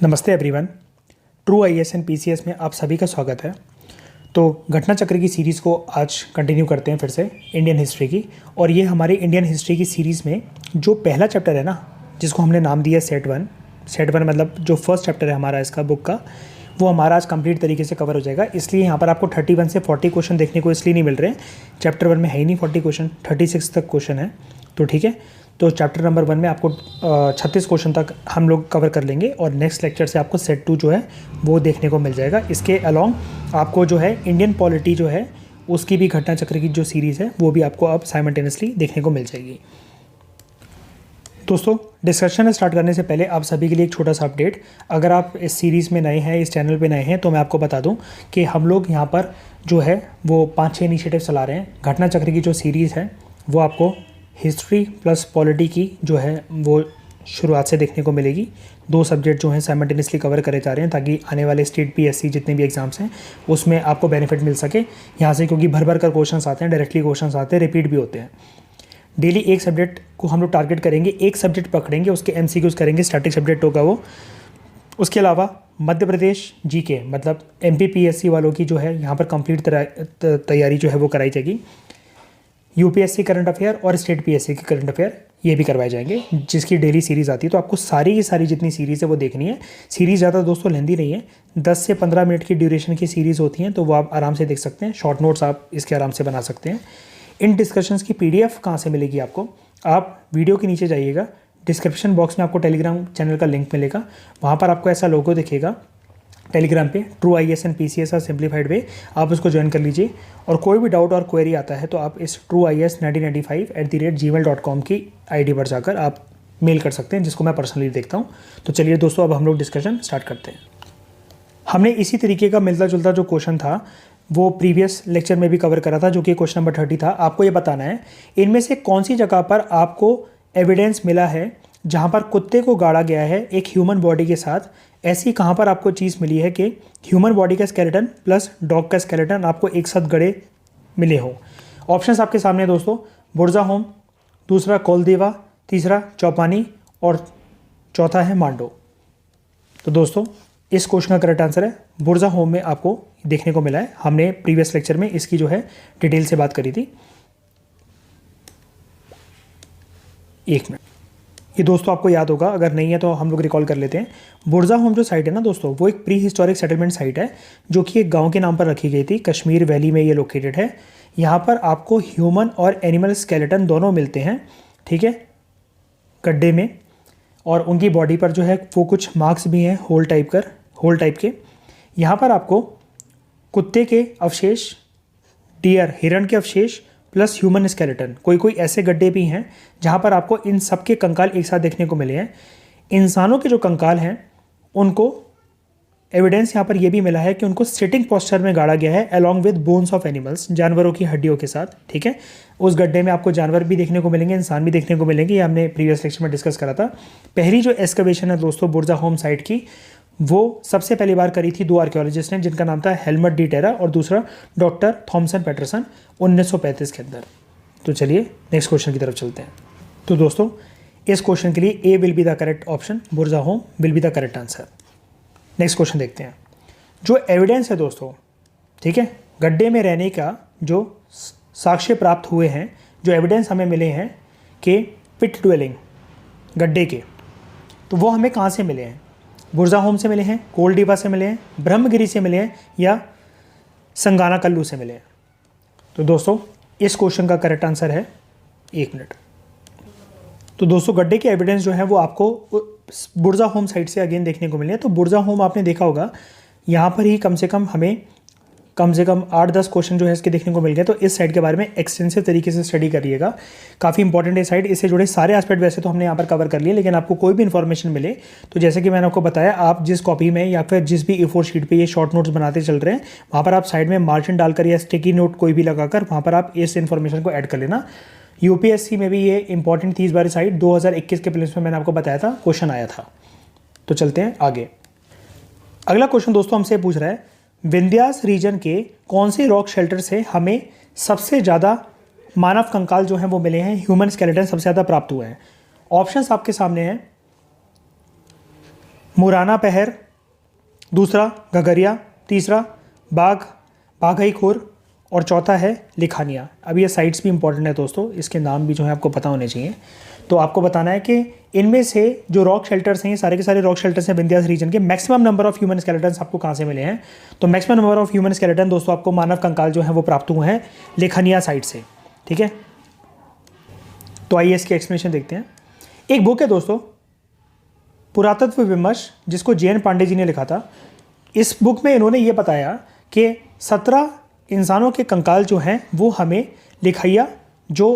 नमस्ते everyone. True IAS and PCS में आप सभी का स्वागत है। तो घटना चक्र की सीरीज़ को आज कंटिन्यू करते हैं फिर से इंडियन हिस्ट्री की। और ये हमारी इंडियन हिस्ट्री की सीरीज़ में जो पहला चैप्टर है ना, जिसको हमने नाम दिया सेट वन मतलब जो फर्स्ट चैप्टर है हमारा इसका बुक का, वो हमारा आज कंप्लीट तरीके से कवर हो जाएगा। इसलिए यहाँ पर आपको 31 से 40 क्वेश्चन देखने को इसलिए नहीं मिल रहे हैं। चैप्टर 1 में है ही नहीं 40 क्वेश्चन, 36 तक क्वेश्चन है। तो ठीक है, तो चैप्टर नंबर 1 में आपको 36 क्वेश्चन तक हम लोग कवर कर लेंगे और नेक्स्ट लेक्चर से आपको सेट 2 जो है वो देखने को मिल जाएगा। इसके अलॉन्ग आपको जो है इंडियन पॉलिटी जो है उसकी भी घटना चक्र की जो सीरीज़ है वो भी आपको अब साइमल्टेनियसली देखने को मिल जाएगी। दोस्तों, डिस्कशन स्टार्ट करने से पहले आप सभी के लिए एक छोटा सा अपडेट। अगर आप इस सीरीज़ में नए हैं, इस चैनल पे नए हैं, तो मैं आपको बता दूं कि हम लोग यहाँ पर जो है वो 5-6 इनिशिएटिव चला रहे हैं। घटना चक्र की जो सीरीज़ है वो आपको हिस्ट्री प्लस पॉलिटी की जो है वो शुरुआत से देखने को मिलेगी। 2 सब्जेक्ट जो हैं साइमल्टेनियसली कवर करे जा रहे हैं ताकि आने वाले स्टेट पीएससी जितने भी एग्जाम्स हैं उसमें आपको बेनिफिट मिल सके यहाँ से, क्योंकि भर भर कर क्वेश्चंस आते हैं, डायरेक्टली क्वेश्चंस आते हैं, रिपीट भी होते हैं। डेली एक सब्जेक्ट को हम लोग टारगेट करेंगे, एक सब्जेक्ट पकड़ेंगे, उसके एमसीक्यूज करेंगे, स्टैटिक सब्जेक्ट होगा वो। उसके अलावा मध्य प्रदेश जीके मतलब एमपीपीएससी वालों की जो है यहाँ पर कंप्लीट तैयारी जो है वो कराई जाएगी। यूपीएससी करंट अफेयर और स्टेट पीएससी के करंट अफेयर ये भी करवाए जाएंगे, जिसकी डेली सीरीज़ आती है। तो आपको सारी की सारी जितनी सीरीज़ है वो देखनी है। सीरीज़ ज़्यादा दोस्तों लेंदी नहीं है, 10 से 15 मिनट की ड्यूरेशन की सीरीज़ होती हैं, तो वो आप आराम से देख सकते हैं। शॉर्ट नोट्स आप इसके आराम से बना सकते हैं। इन डिस्कशंस की पीडीएफ कहाँ से मिलेगी आपको? आप वीडियो के नीचे जाइएगा, डिस्क्रिप्शन बॉक्स में आपको टेलीग्राम चैनल का लिंक मिलेगा। वहाँ पर आपको ऐसा लोगो दिखेगा टेलीग्राम पे, ट्रू आईएएस एंड पीसीएस और सिंप्लीफाइड वे। आप उसको ज्वाइन कर लीजिए और कोई भी डाउट और क्वेरी आता है तो आप इस trueies1995@gmail.com की आईडी पर जाकर आप मेल कर सकते हैं, जिसको मैं पर्सनली देखता हूँ। तो चलिए दोस्तों, अब हम लोग डिस्कशन स्टार्ट करते हैं। हमने इसी तरीके का मिलता जुलता जो क्वेश्चन था वो प्रीवियस लेक्चर में भी कवर करा था, जो कि क्वेश्चन नंबर 30 था। आपको ये बताना है इनमें से कौन सी जगह पर आपको एविडेंस मिला है जहाँ पर कुत्ते को गाड़ा गया है एक ह्यूमन बॉडी के साथ। ऐसी कहाँ पर आपको चीज़ मिली है कि ह्यूमन बॉडी का स्केलेटन प्लस डॉग का स्केलेटन आपको एक साथ गड़े मिले हों? ऑप्शंस आपके सामने दोस्तों, बुर्जा होम, दूसरा कोलदेवा, तीसरा चौपानी और चौथा है मांडो। तो दोस्तों, इस क्वेश्चन का करेक्ट आंसर है बुर्जा होम में आपको देखने को मिला है। हमने प्रीवियस लेक्चर में इसकी जो है डिटेल से बात करी थी। 1 मिनट, ये दोस्तों आपको याद होगा, अगर नहीं है तो हम लोग रिकॉल कर लेते हैं। बुर्जा होम जो साइट है ना दोस्तों, वो एक प्री हिस्टोरिक सेटलमेंट साइट है जो कि एक गांव के नाम पर रखी गई थी। कश्मीर वैली में ये लोकेटेड है। यहाँ पर आपको ह्यूमन और एनिमल स्केलेटन दोनों मिलते हैं, ठीक है, गड्ढे में। और उनकी बॉडी पर जो है वो कुछ मार्क्स भी हैं होल टाइप के। यहाँ पर आपको कुत्ते के अवशेष, डियर हिरण के अवशेष प्लस ह्यूमन स्केलेटन, कोई ऐसे गड्ढे भी हैं जहाँ पर आपको इन सब के कंकाल एक साथ देखने को मिले हैं। इंसानों के जो कंकाल हैं उनको एविडेंस यहाँ पर यह भी मिला है कि उनको सिटिंग पोस्चर में गाड़ा गया है along with bones of animals, जानवरों की हड्डियों के साथ, ठीक है। उस गड्ढे में आपको जानवर भी देखने को मिलेंगे, इंसान भी देखने को मिलेंगे। ये हमने प्रीवियस लेक्चर में डिस्कस करा था। पहली जो एक्सकवेशन है दोस्तों बुर्जा होम साइट की, वो सबसे पहली बार करी थी 2 आर्कियोलॉजिस्ट ने, जिनका नाम था हेलमट डी टेरा और दूसरा डॉक्टर थॉमसन पैटरसन, 1935 के अंदर। तो चलिए नेक्स्ट क्वेश्चन की तरफ चलते हैं। तो दोस्तों, इस क्वेश्चन के लिए A will be the correct option, Burzahom will be the correct answer. Next question देखते हैं। जो एविडेंस है दोस्तों, ठीक है, गड्ढे में रहने का जो साक्ष्य प्राप्त हुए हैं, जो एविडेंस हमें मिले हैं कि पिट ड्वेलिंग गड्ढे के, तो वो हमें कहाँ से मिले हैं? बुर्जा होम से मिले हैं, कोलडीवा से मिले हैं, ब्रह्मगिरी से मिले हैं या संगाना कल्लू से मिले हैं? तो दोस्तों, इस क्वेश्चन का करेक्ट आंसर है 1 मिनट। तो दोस्तों, गड्ढे के एविडेंस जो है वो आपको बुर्जा होम साइट से अगेन देखने को मिले हैं। तो बुर्जा होम आपने देखा होगा, यहाँ पर ही कम से कम 8-10 क्वेश्चन जो है इसके देखने को मिल गए। तो इस साइट के बारे में एक्सटेंसिव तरीके से स्टडी करिएगा, काफ़ी इंपॉर्टेंट है साइट। इससे जुड़े सारे एस्पेक्ट वैसे तो हमने यहाँ पर कवर कर लिए, लेकिन आपको कोई भी इन्फॉर्मेशन मिले तो जैसे कि मैंने आपको बताया, आप जिस कॉपी में या फिर जिस भी A4 शीट पे ये शॉर्ट नोट्स बनाते चल रहे हैं, वहाँ पर आप साइड में मार्जिन डालकर या स्टिकी नोट कोई भी लगाकर वहाँ पर आप इस इन्फॉर्मेशन को ऐड कर लेना। यूपीएससी में भी ये इंपॉर्टेंट थी इस बार साइट, 2021 के प्रीलिम्स में मैंने आपको बताया था, क्वेश्चन आया था। तो चलते हैं आगे। अगला क्वेश्चन दोस्तों हमसे पूछ रहा है, विंध्यास रीजन के कौन से रॉक शेल्टर से हमें सबसे ज़्यादा मानव कंकाल जो हैं वो मिले हैं, ह्यूमन स्केलेटन सबसे ज़्यादा प्राप्त हुए हैं? ऑप्शंस आपके सामने हैं। मुराना पहर, दूसरा घगरिया, तीसरा बाघ बाघई खुर और चौथा है लिखानिया। अब ये साइट्स भी इंपॉर्टेंट है दोस्तों, इसके नाम भी जो है आपको पता होने चाहिए। तो आपको बताना है कि इनमें से जो रॉक शेल्टर्स हैं, ये सारे के सारे रॉक शेल्टर्स हैं विंध्यास रीजन के। Maximum number of human skeletons आपको कहाँ से मिले हैं? तो maximum number of human skeleton दोस्तों आपको मानव कंकाल जो है वो प्राप्त हुए हैं लेखनिया साइट से। ठीक है, तो आइए इसकी एक्सप्लेनेशन देखते हैं। एक बुक है दोस्तों पुरातत्व विमर्श, जिसको JN पांडे जी ने लिखा था। इस बुक में इन्होंने ये बताया कि 17 इंसानों के कंकाल जो हैं वो हमें लिखैया जो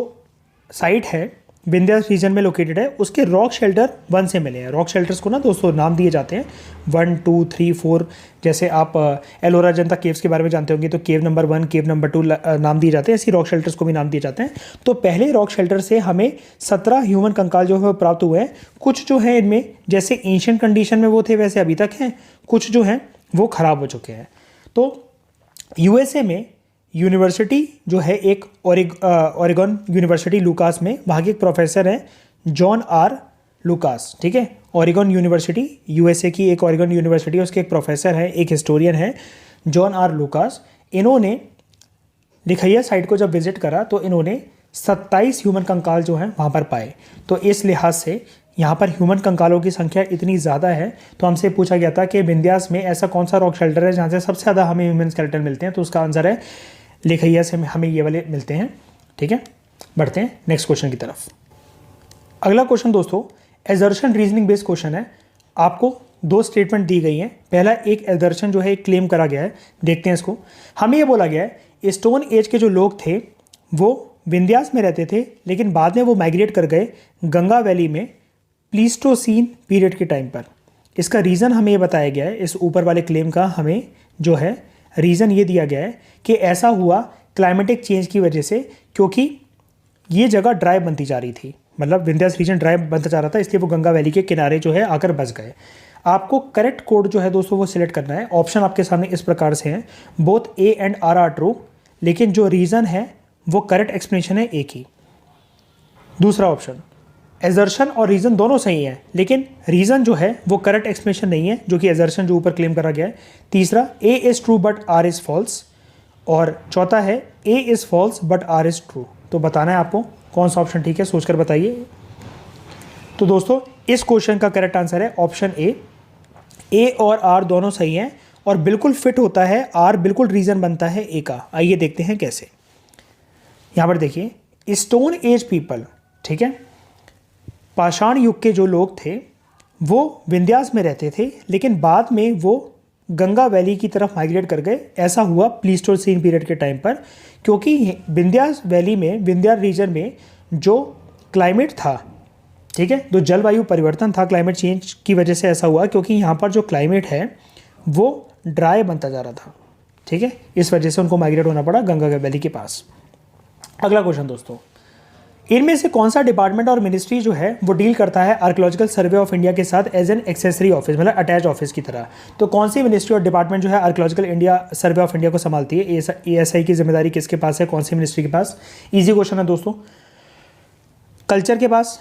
साइट है विंध्यास रीजन में लोकेटेड है, उसके रॉक शेल्टर 1 से मिले हैं। रॉक शेल्टर्स को ना दोस्तों नाम दिए जाते हैं 1, 2, 3, 4। जैसे आप एलोरा अजंता केव्स के बारे में जानते होंगे, तो केव नंबर 1, केव नंबर 2 नाम दिए जाते हैं, ऐसी रॉक शेल्टर्स को भी नाम दिए जाते हैं। तो पहले रॉक शेल्टर से हमें 17 ह्यूमन कंकाल जो है प्राप्त हुए हैं। कुछ जो है इनमें जैसे एंशिएंट कंडीशन में वो थे वैसे अभी तक हैं, कुछ जो हैं वो ख़राब हो चुके हैं। तो USA में यूनिवर्सिटी जो है एक ओरेगन यूनिवर्सिटी लुकास में, वहाँ के एक प्रोफेसर हैं जॉन आर लुकास। ठीक है, ओरेगन यूनिवर्सिटी USA की एक ओरेगन यूनिवर्सिटी है, उसके एक प्रोफेसर हैं, एक हिस्टोरियन है जॉन आर लुकास। इन्होंने लिखैया साइट को जब विजिट करा तो इन्होंने 27 ह्यूमन कंकाल जो हैं वहाँ पर पाए। तो इस लिहाज से यहाँ पर ह्यूमन कंकालों की संख्या इतनी ज़्यादा है, तो हमसे पूछा गया था कि विंध्यास में ऐसा कौन सा रॉक शेल्टर है जहाँ से सबसे ज़्यादा हमें ह्यूमन स्केलेटन मिलते हैं? तो उसका आंसर है लिखैया से हमें ये वाले मिलते हैं। ठीक है, बढ़ते हैं नेक्स्ट क्वेश्चन की तरफ। अगला क्वेश्चन दोस्तों एजर्शन रीजनिंग बेस्ड क्वेश्चन है। आपको 2 स्टेटमेंट दी गई हैं। पहला एक एजर्शन जो है एक क्लेम करा गया है, देखते हैं इसको। हमें ये बोला गया है स्टोन एज के जो लोग थे वो विंध्यास में रहते थे, लेकिन बाद में वो माइग्रेट कर गए गंगा वैली में प्लीस्टोसीन पीरियड के टाइम पर। इसका रीज़न हमें ये बताया गया है, इस ऊपर वाले क्लेम का हमें जो है रीज़न ये दिया गया है कि ऐसा हुआ क्लाइमेटिक चेंज की वजह से, क्योंकि ये जगह ड्राई बनती जा रही थी, मतलब विंध्यास रीजन ड्राई बनता जा रहा था, इसलिए वो गंगा वैली के किनारे जो है आकर बस गए। आपको करेक्ट कोड जो है दोस्तों वो सिलेक्ट करना है। ऑप्शन आपके सामने इस प्रकार से हैं, both A and R R true, लेकिन जो रीज़न है वो करेक्ट एक्सप्लेनेशन है A की। दूसरा ऑप्शन एजर्शन और रीज़न दोनों सही है, लेकिन रीज़न जो है वो करेक्ट एक्सप्लेनेशन नहीं है, जो कि एजर्शन जो ऊपर क्लेम करा गया है। तीसरा A is true but R is false, और चौथा है A is false but R is true. तो बताना है आपको कौन सा ऑप्शन ठीक है, सोचकर बताइए। तो दोस्तों इस क्वेश्चन का करेक्ट आंसर है ऑप्शन A और R दोनों सही हैं और बिल्कुल फिट होता है, R बिल्कुल रीज़न बनता है A का। आइए देखते हैं कैसे। यहाँ पर देखिए स्टोन एज पीपल, ठीक है, पाषाण युग के जो लोग थे वो विंध्यास में रहते थे, लेकिन बाद में वो गंगा वैली की तरफ माइग्रेट कर गए। ऐसा हुआ प्लीस्टोसीन पीरियड के टाइम पर, क्योंकि विंध्यास वैली में, विंध्या रीजन में जो क्लाइमेट था, ठीक है, जो जलवायु परिवर्तन था, क्लाइमेट चेंज की वजह से ऐसा हुआ, क्योंकि यहाँ पर जो क्लाइमेट है वो ड्राई बनता जा रहा था। ठीक है, इस वजह से उनको माइग्रेट होना पड़ा गंगा वैली के पास। अगला क्वेश्चन दोस्तों, इनमें से कौन सा डिपार्टमेंट और मिनिस्ट्री जो है वो डील करता है आर्कियोलॉजिकल सर्वे ऑफ इंडिया के साथ एज एन एक्सेसरी ऑफिस, मतलब अटैच ऑफिस की तरह? तो कौन सी मिनिस्ट्री और डिपार्टमेंट जो है archaeological India survey of India को संभालती है? ASI की जिम्मेदारी किसके पास है, कौन सी मिनिस्ट्री के पास? इजी क्वेश्चन है दोस्तों। कल्चर के पास,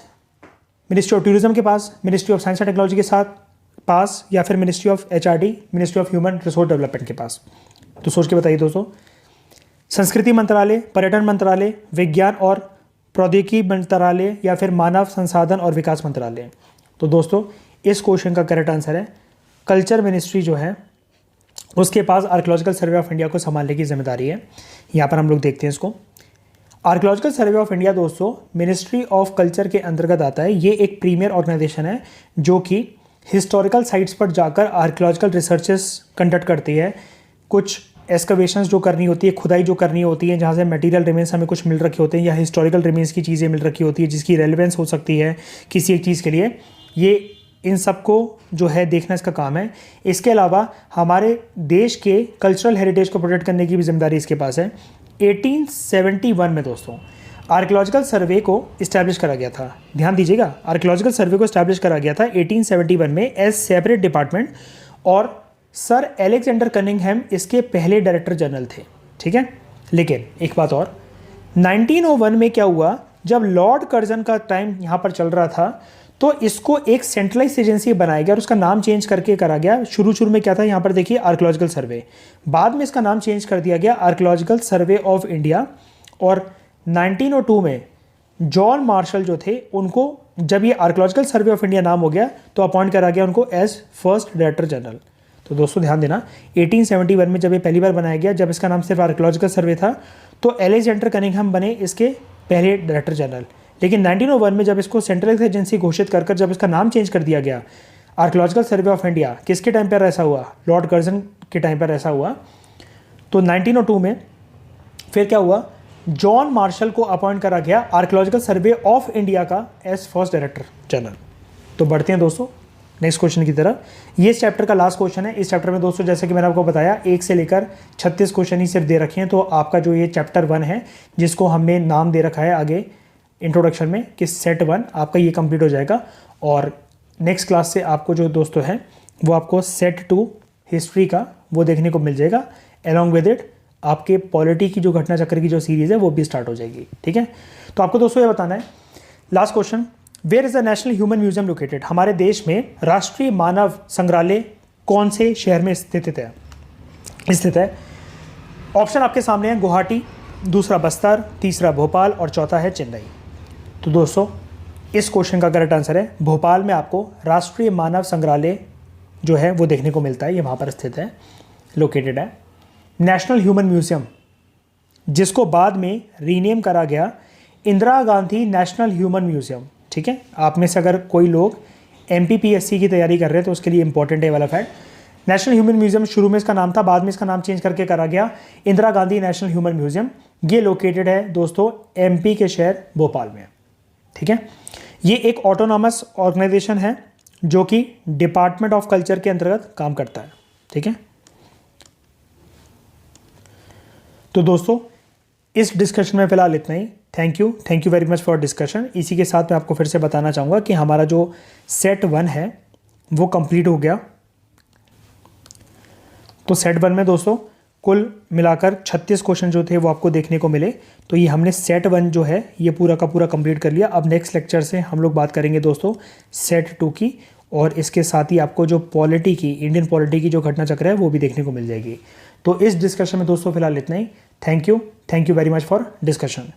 मिनिस्ट्री ऑफ टूरिज्म के पास, ministry of science and technology के साथ पास, या फिर ministry of HRD, ministry of human resource development के पास? तो सोच के बताइए दोस्तों। संस्कृति मंत्रालय, पर्यटन मंत्रालय, विज्ञान और प्रौद्योगिकी मंत्रालय, या फिर मानव संसाधन और विकास मंत्रालय? तो दोस्तों इस क्वेश्चन का करेक्ट आंसर है कल्चर मिनिस्ट्री जो है उसके पास आर्कियोलॉजिकल सर्वे ऑफ इंडिया को संभालने की जिम्मेदारी है। यहाँ पर हम लोग देखते हैं इसको। आर्कियोलॉजिकल सर्वे ऑफ इंडिया दोस्तों मिनिस्ट्री ऑफ कल्चर के अंतर्गत आता है। ये एक प्रीमियर ऑर्गेनाइजेशन है जो कि हिस्टोरिकल साइट्स पर जाकर आर्कियोलॉजिकल रिसर्चेस कंडक्ट करती है। कुछ एक्सकवेशंस जो करनी होती है, खुदाई जो करनी होती है, जहाँ से मटेरियल रिमेन्स हमें कुछ मिल रखे होते हैं, या हिस्टोरिकल रिमेन्स की चीज़ें मिल रखी होती है जिसकी रेलेवेंस हो सकती है किसी एक चीज़ के लिए, ये इन सबको जो है देखना इसका काम है। इसके अलावा हमारे देश के कल्चरल हेरिटेज को प्रोटेक्ट करने की भी जिम्मेदारी इसके पास है। 1871 में दोस्तों आर्कियोलॉजिकल सर्वे को इस्टेब्लिश करा गया था। ध्यान दीजिएगा, आर्कियोलॉजिकल सर्वे को इस्टेब्लिश करा गया था 1871 में एज सेपरेट डिपार्टमेंट, और सर एलेक्जेंडर कनिंघम इसके पहले डायरेक्टर जनरल थे। ठीक है, लेकिन एक बात और, 1901 में क्या हुआ, जब लॉर्ड कर्जन का टाइम यहाँ पर चल रहा था, तो इसको एक सेंट्रलाइज एजेंसी बनाया गया और उसका नाम चेंज करके करा गया। शुरू में क्या था, यहाँ पर देखिए आर्कियोलॉजिकल सर्वे, बाद में इसका नाम चेंज कर दिया गया आर्कियोलॉजिकल सर्वे ऑफ इंडिया। और 1902 में जॉन मार्शल जो थे उनको, जब ये आर्कियोलॉजिकल सर्वे ऑफ इंडिया नाम हो गया तो अपॉइंट करा गया उनको एज फर्स्ट डायरेक्टर जनरल। तो दोस्तों ध्यान देना, 1871 में जब ये पहली बार बनाया गया, जब इसका नाम सिर्फ आर्कियोलॉजिकल सर्वे था, तो अलेक्जेंडर कनिंघम बने इसके पहले डायरेक्टर जनरल। लेकिन 1901 में जब इसको सेंट्रल एजेंसी घोषित कर जब इसका नाम चेंज कर दिया गया आर्कियोलॉजिकल सर्वे ऑफ इंडिया, किसके टाइम पर ऐसा हुआ, लॉर्ड कर्जन के टाइम पर ऐसा हुआ। तो 1902 में फिर क्या हुआ, जॉन मार्शल को अपॉइंट करा गया आर्कियोलॉजिकल सर्वे ऑफ इंडिया का एज फर्स्ट डायरेक्टर जनरल। तो बढ़ते हैं दोस्तों नेक्स्ट क्वेश्चन की तरफ। ये इस चैप्टर का लास्ट क्वेश्चन है। इस चैप्टर में दोस्तों जैसे कि मैंने आपको बताया 1 से लेकर 36 क्वेश्चन ही सिर्फ दे रखे हैं। तो आपका जो ये चैप्टर 1 है, जिसको हमने नाम दे रखा है आगे इंट्रोडक्शन में कि सेट 1, आपका ये कंप्लीट हो जाएगा। और नेक्स्ट क्लास से आपको जो दोस्तों है वो आपको सेट 2 हिस्ट्री का वो देखने को मिल जाएगा। अलॉन्ग विद इट आपके पॉलिटी की जो घटना चक्र की जो सीरीज है वो भी स्टार्ट हो जाएगी। ठीक है, तो आपको दोस्तों ये बताना है last question, where is the national human museum located. हमारे देश में राष्ट्रीय मानव संग्रहालय कौन से शहर में स्थित है। ऑप्शन आपके सामने है, गुवाहाटी, दूसरा बस्तर, तीसरा भोपाल और चौथा है चेन्नई। तो दोस्तों इस क्वेश्चन का करेक्ट आंसर है भोपाल में आपको राष्ट्रीय मानव संग्रहालय जो है वो देखने को मिलता है, ये वहाँ पर स्थित है, लोकेटेड है। नेशनल ह्यूमन म्यूजियम, जिसको बाद में रीनेम करा गया Indira Gandhi national human museum. ठीक है, आप में से अगर कोई लोग MPPSC की तैयारी कर रहे हैं तो उसके लिए इंपॉर्टेंट है वाला फैक्ट। नेशनल ह्यूमन म्यूजियम शुरू में इसका नाम था, बाद में इसका नाम चेंज करके करा गया Indira Gandhi national human museum. ये लोकेटेड है दोस्तों MP के शहर भोपाल में। ठीक है, ये एक ऑटोनॉमस ऑर्गेनाइजेशन है जो कि डिपार्टमेंट ऑफ कल्चर के अंतर्गत काम करता है। ठीक है, तो दोस्तों इस डिस्कशन में फिलहाल इतना ही। Thank you very much for discussion. इसी के साथ मैं आपको फिर से बताना चाहूँगा कि हमारा जो सेट 1 है वो कंप्लीट हो गया। तो सेट 1 में दोस्तों कुल मिलाकर 36 क्वेश्चन जो थे वो आपको देखने को मिले। तो ये हमने सेट 1 जो है ये पूरा का पूरा कंप्लीट कर लिया। अब नेक्स्ट लेक्चर से हम लोग बात करेंगे दोस्तों सेट 2 की, और इसके साथ ही आपको जो पॉलिटी की, इंडियन पॉलिटी की जो घटना चक्र है वो भी देखने को मिल जाएगी। तो इस डिस्कशन में दोस्तों फिलहाल इतना ही। Thank you very much for discussion.